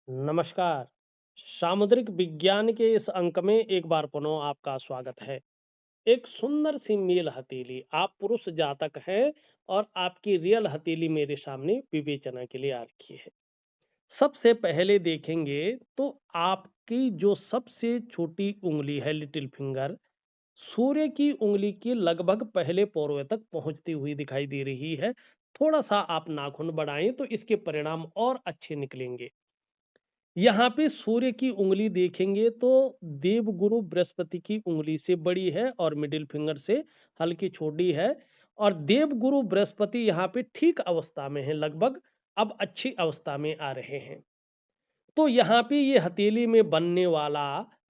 नमस्कार। सामुद्रिक विज्ञान के इस अंक में एक बार पुनः आपका स्वागत है। एक सुंदर सी मेल हथेली, आप पुरुष जातक हैं और आपकी रियल हथेली मेरे सामने विवेचना के लिए आ रखी है। सबसे पहले देखेंगे तो आपकी जो सबसे छोटी उंगली है, लिटिल फिंगर, सूर्य की उंगली के लगभग पहले पोरवे तक पहुंचती हुई दिखाई दे रही है। थोड़ा सा आप नाखून बढ़ाएं तो इसके परिणाम और अच्छे निकलेंगे। यहाँ पे सूर्य की उंगली देखेंगे तो देवगुरु बृहस्पति की उंगली से बड़ी है और मिडिल फिंगर से हल्की छोटी है। और देवगुरु बृहस्पति यहाँ पे ठीक अवस्था में है, लगभग अब अच्छी अवस्था में आ रहे हैं। तो यहाँ पे ये हथेली में बनने वाला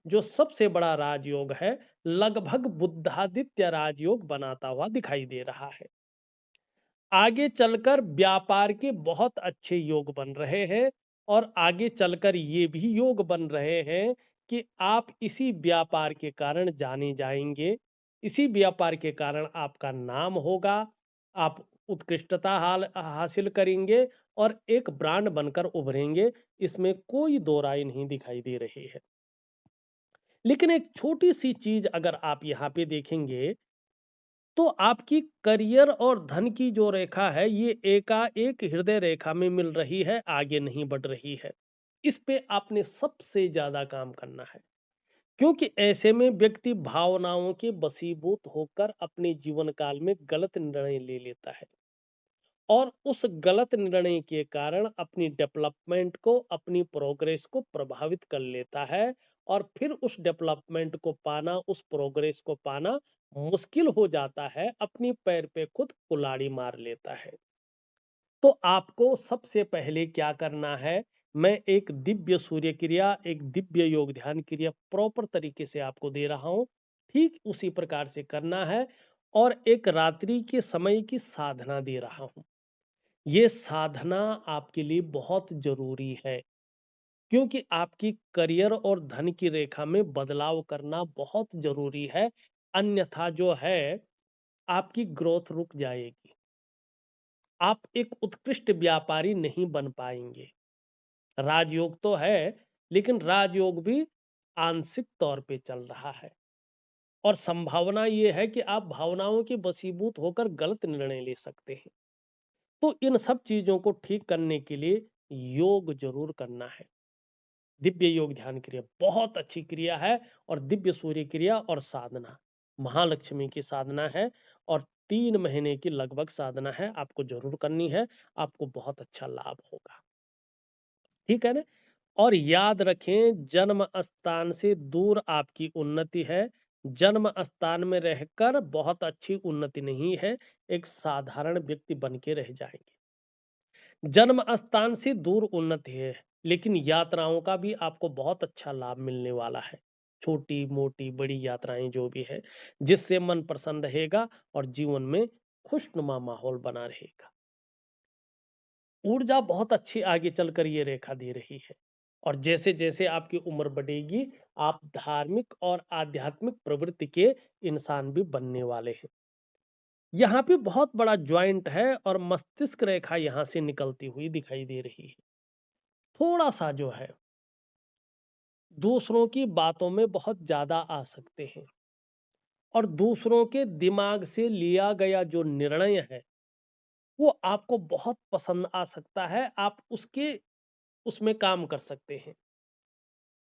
जो सबसे बड़ा राजयोग है, लगभग बुद्धादित्य राजयोग बनाता हुआ दिखाई दे रहा है। आगे चलकर व्यापार के बहुत अच्छे योग बन रहे हैं और आगे चलकर ये भी योग बन रहे हैं कि आप इसी व्यापार के कारण जाने जाएंगे। इसी व्यापार के कारण आपका नाम होगा, आप उत्कृष्टता हासिल करेंगे और एक ब्रांड बनकर उभरेंगे। इसमें कोई दो राय नहीं दिखाई दे रही है। लेकिन एक छोटी सी चीज अगर आप यहाँ पे देखेंगे तो आपकी करियर और धन की जो रेखा है, ये एकाएक हृदय रेखा में मिल रही है, आगे नहीं बढ़ रही है। इस पे आपने सबसे ज्यादा काम करना है, क्योंकि ऐसे में व्यक्ति भावनाओं के वशीभूत होकर अपने जीवन काल में गलत निर्णय ले लेता है और उस गलत निर्णय के कारण अपनी डेवलपमेंट को, अपनी प्रोग्रेस को प्रभावित कर लेता है। और फिर उस डेवलपमेंट को पाना, उस प्रोग्रेस को पाना मुश्किल हो जाता है, अपनी पैर पे खुद कुल्हाड़ी मार लेता है। तो आपको सबसे पहले क्या करना है, मैं एक दिव्य सूर्य क्रिया, एक दिव्य योग ध्यान क्रिया प्रॉपर तरीके से आपको दे रहा हूं। ठीक उसी प्रकार से करना है और एक रात्रि के समय की साधना दे रहा हूं। ये साधना आपके लिए बहुत जरूरी है, क्योंकि आपकी करियर और धन की रेखा में बदलाव करना बहुत जरूरी है। अन्यथा जो है, आपकी ग्रोथ रुक जाएगी। आप एक उत्कृष्ट व्यापारी नहीं बन पाएंगे। राजयोग तो है, लेकिन राजयोग भी आंशिक तौर पे चल रहा है और संभावना ये है कि आप भावनाओं के वशीभूत होकर गलत निर्णय ले सकते हैं। तो इन सब चीजों को ठीक करने के लिए योग जरूर करना है। दिव्य योग ध्यान क्रिया बहुत अच्छी क्रिया है और दिव्य सूर्य क्रिया और साधना महालक्ष्मी की साधना है और 3 महीने की लगभग साधना है, आपको जरूर करनी है। आपको बहुत अच्छा लाभ होगा। ठीक है ना। और याद रखें, जन्म स्थान से दूर आपकी उन्नति है। जन्म स्थान में रहकर बहुत अच्छी उन्नति नहीं है, एक साधारण व्यक्ति बन के रह जाएंगे। जन्म स्थान से दूर उन्नति है, लेकिन यात्राओं का भी आपको बहुत अच्छा लाभ मिलने वाला है। छोटी मोटी बड़ी यात्राएं जो भी है, जिससे मन प्रसन्न रहेगा और जीवन में खुशनुमा माहौल बना रहेगा। ऊर्जा बहुत अच्छी आगे चलकर ये रेखा दे रही है। और जैसे जैसे आपकी उम्र बढ़ेगी, आप धार्मिक और आध्यात्मिक प्रवृत्ति के इंसान भी बनने वाले हैं। यहाँ पे बहुत बड़ा ज्वाइंट है और मस्तिष्क रेखा यहाँ से निकलती हुई दिखाई दे रही है। थोड़ा सा जो है, दूसरों की बातों में बहुत ज्यादा आ सकते हैं और दूसरों के दिमाग से लिया गया जो निर्णय है, वो आपको बहुत पसंद आ सकता है। आप उसके उसमें काम कर सकते हैं।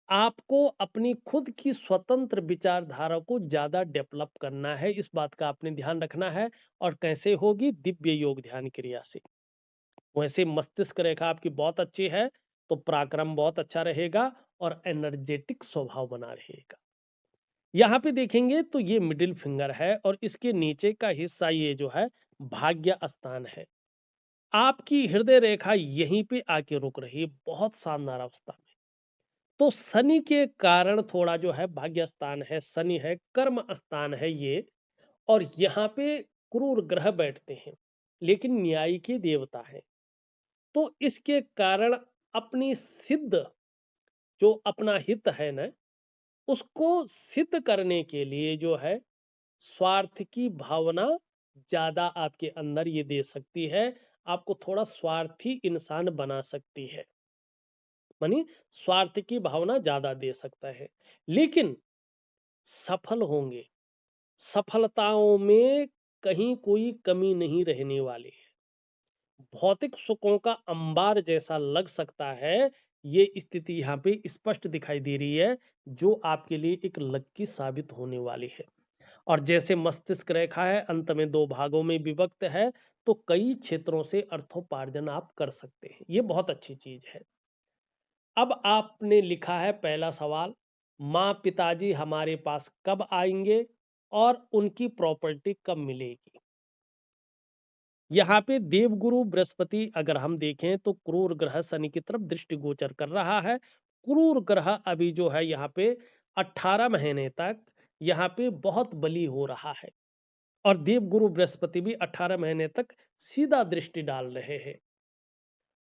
आपको अपनी खुद की स्वतंत्र विचारधारा को ज्यादा डेवलप करना है, इस बात का आपने ध्यान रखना है। और कैसे होगी? दिव्य योग ध्यान क्रिया से। वैसे मस्तिष्क रेखा आपकी बहुत अच्छी है, तो पराक्रम बहुत अच्छा रहेगा और एनर्जेटिक स्वभाव बना रहेगा। यहाँ पे देखेंगे तो ये मिडिल फिंगर है और इसके नीचे का हिस्सा ये जो है, भाग्य स्थान है। आपकी हृदय रेखा यहीं पे आके रुक रही है, बहुत शानदार अवस्था में। तो शनि के कारण थोड़ा जो है, भाग्य स्थान है, शनि है, कर्म स्थान है ये। और यहाँ पे क्रूर ग्रह बैठते हैं, लेकिन न्याय के देवता है। तो इसके कारण अपनी सिद्ध, जो अपना हित है ना, उसको सिद्ध करने के लिए जो है, स्वार्थ की भावना ज्यादा आपके अंदर ये दे सकती है, आपको थोड़ा स्वार्थी इंसान बना सकती है। मानी स्वार्थ की भावना ज्यादा दे सकता है। लेकिन सफल होंगे, सफलताओं में कहीं कोई कमी नहीं रहने वाली है। भौतिक सुखों का अंबार जैसा लग सकता है, ये स्थिति यहाँ पे स्पष्ट दिखाई दे रही है, जो आपके लिए एक लकी साबित होने वाली है। और जैसे मस्तिष्क रेखा है अंत में दो भागों में विभक्त है, तो कई क्षेत्रों से अर्थोपार्जन आप कर सकते हैं, ये बहुत अच्छी चीज है। अब आपने लिखा है पहला सवाल, माँ पिताजी हमारे पास कब आएंगे और उनकी प्रॉपर्टी कब मिलेगी। यहाँ पे देवगुरु बृहस्पति अगर हम देखें तो क्रूर ग्रह शनि की तरफ दृष्टि गोचर कर रहा है। क्रूर ग्रह अभी जो है यहाँ पे 18 महीने तक यहाँ पे बहुत बली हो रहा है, और देवगुरु बृहस्पति भी 18 महीने तक सीधा दृष्टि डाल रहे हैं,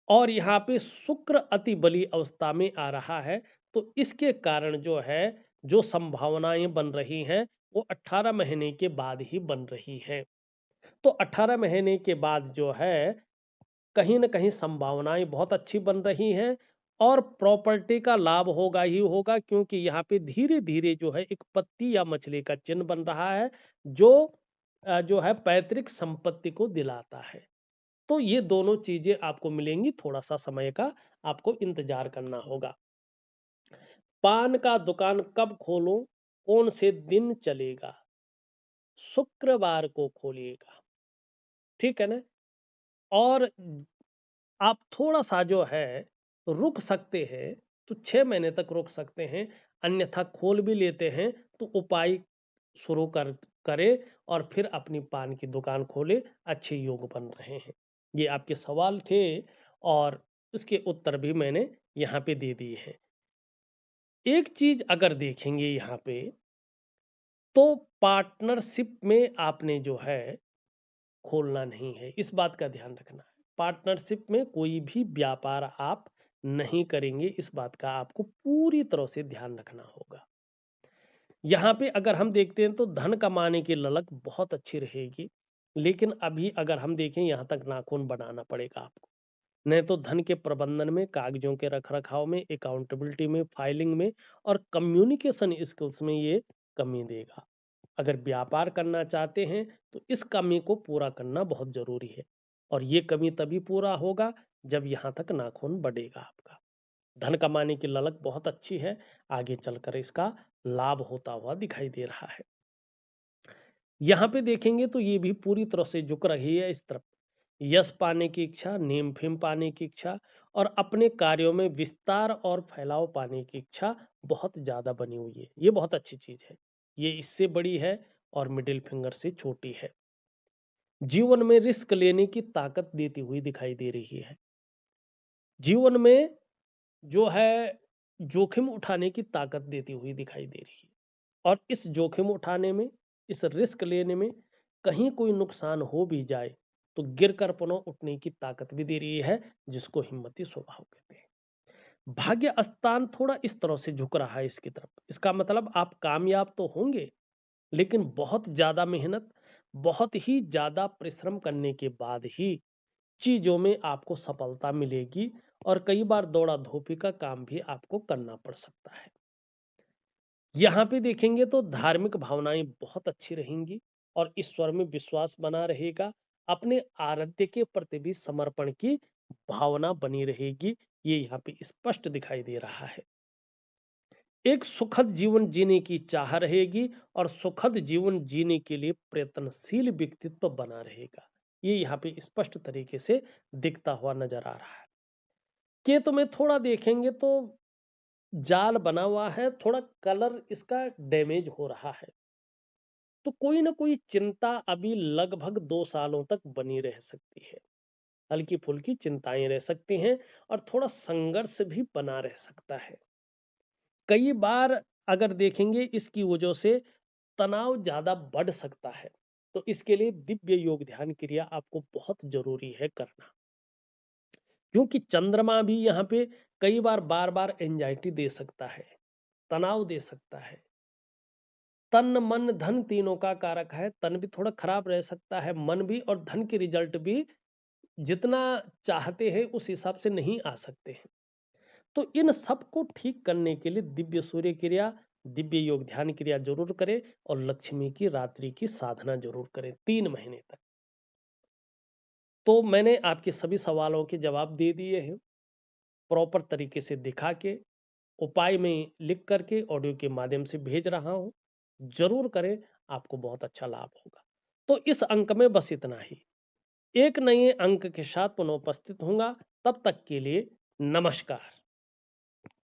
और यहाँ पे शुक्र अति बली अवस्था में आ रहा है। तो इसके कारण जो है, जो संभावनाएं बन रही हैं वो 18 महीने के बाद ही बन रही हैं। तो 18 महीने के बाद जो है कहीं न कहीं संभावनाएं बहुत अच्छी बन रही हैं, और प्रॉपर्टी का लाभ होगा ही होगा, क्योंकि यहाँ पे धीरे-धीरे जो है एक पत्ती या मछली का चिन्ह बन रहा है, जो जो है पैतृक संपत्ति को दिलाता है। तो ये दोनों चीजें आपको मिलेंगी, थोड़ा-सा समय का आपको इंतजार करना होगा। पान का दुकान कब खोलूं, कौन से दिन चलेगा? शुक्रवार को खोलिएगा, ठीक है ना? और आप थोड़ा-सा जो है रुक सकते हैं, तो 6 महीने तक रुक सकते हैं, अन्यथा खोल भी लेते हैं तो उपाय शुरू करें और फिर अपनी पान की दुकान खोले, अच्छे योग बन रहे हैं। ये आपके सवाल थे, और इसके उत्तर भी मैंने यहाँ पे दे दिए हैं। एक चीज अगर देखेंगे यहाँ पे, तो पार्टनरशिप में आपने जो है खोलना नहीं है, इस बात का ध्यान रखना है। पार्टनरशिप में कोई भी व्यापार आप नहीं करेंगे, इस बात का आपको पूरी तरह से ध्यान रखना होगा। यहाँ पे अगर हम देखते हैं तो धन कमाने की ललक बहुत अच्छी रहेगी, लेकिन अभी अगर हम देखें यहाँ तक नाखून बनाना पड़ेगा आपको, नहीं तो धन के प्रबंधन में, कागजों के रख रखाव में, अकाउंटेबिलिटी में, फाइलिंग में और कम्युनिकेशन स्किल्स में ये कमी देगा। अगर व्यापार करना चाहते हैं तो इस कमी को पूरा करना बहुत जरूरी है, और ये कमी तभी पूरा होगा जब यहाँ तक नाखून बढ़ेगा आपका। धन कमाने की ललक बहुत अच्छी है, आगे चलकर इसका लाभ होता हुआ दिखाई दे रहा है। यहाँ पे देखेंगे तो ये भी पूरी तरह से झुक रही है इस तरफ। यश पाने की इच्छा, नेम फेम पाने की इच्छा, और अपने कार्यों में विस्तार और फैलाव पाने की इच्छा बहुत ज्यादा बनी हुई है, ये बहुत अच्छी चीज है। ये इससे बड़ी है और मिडिल फिंगर से छोटी है। जीवन में रिस्क लेने की ताकत देती हुई दिखाई दे रही है। जीवन में जो है जोखिम उठाने की ताकत देती हुई दिखाई दे रही है, और इस जोखिम उठाने में, इस रिस्क लेने में कहीं कोई नुकसान हो भी जाए तो गिर कर पुनः उठने की ताकत भी दे रही है, जिसको हिम्मती स्वभाव कहते हैं। भाग्य स्थान थोड़ा इस तरह से झुक रहा है इसकी तरफ, इसका मतलब आप कामयाब तो होंगे, लेकिन बहुत ज्यादा मेहनत, बहुत ही ज्यादा परिश्रम करने के बाद ही चीजों में आपको सफलता मिलेगी, और कई बार दौड़ा धोपी का काम भी आपको करना पड़ सकता है। यहाँ पे देखेंगे तो धार्मिक भावनाएं बहुत अच्छी रहेंगी, और ईश्वर में विश्वास बना रहेगा। अपने आराध्य के प्रति भी समर्पण की भावना बनी रहेगी, ये यहाँ पे स्पष्ट दिखाई दे रहा है। एक सुखद जीवन जीने की चाह रहेगी, और सुखद जीवन जीने के लिए प्रयत्नशील व्यक्तित्व बना रहेगा, ये यहाँ पे स्पष्ट तरीके से दिखता हुआ नजर आ रहा है। केतु में थोड़ा देखेंगे तो जाल बना हुआ है, थोड़ा कलर इसका डैमेज हो रहा है, तो कोई ना कोई चिंता अभी लगभग 2 सालों तक बनी रह सकती है। हल्की फुल्की चिंताएं रह सकती हैं, और थोड़ा संघर्ष भी बना रह सकता है। कई बार अगर देखेंगे इसकी वजह से तनाव ज्यादा बढ़ सकता है, तो इसके लिए दिव्य योग ध्यान क्रिया आपको बहुत जरूरी है करना, क्योंकि चंद्रमा भी यहाँ पे कई बार बार बार एंजाइटी दे सकता है, तनाव दे सकता है। तन मन धन तीनों का कारक है, तन भी थोड़ा खराब रह सकता है, मन भी, और धन के रिजल्ट भी जितना चाहते हैं उस हिसाब से नहीं आ सकते हैं। तो इन सब को ठीक करने के लिए दिव्य सूर्य क्रिया, दिव्य योग ध्यान क्रिया जरूर करें और लक्ष्मी की रात्रि की साधना जरूर करें 3 महीने तक। तो मैंने आपके सभी सवालों के जवाब दे दिए हैं, प्रॉपर तरीके से दिखा के, उपाय में लिख करके ऑडियो के माध्यम से भेज रहा हूं। जरूर करें, आपको बहुत अच्छा लाभ होगा। तो इस अंक में बस इतना ही। एक नए अंक के साथ पुनः उपस्थित होऊंगा। तब तक के लिए नमस्कार।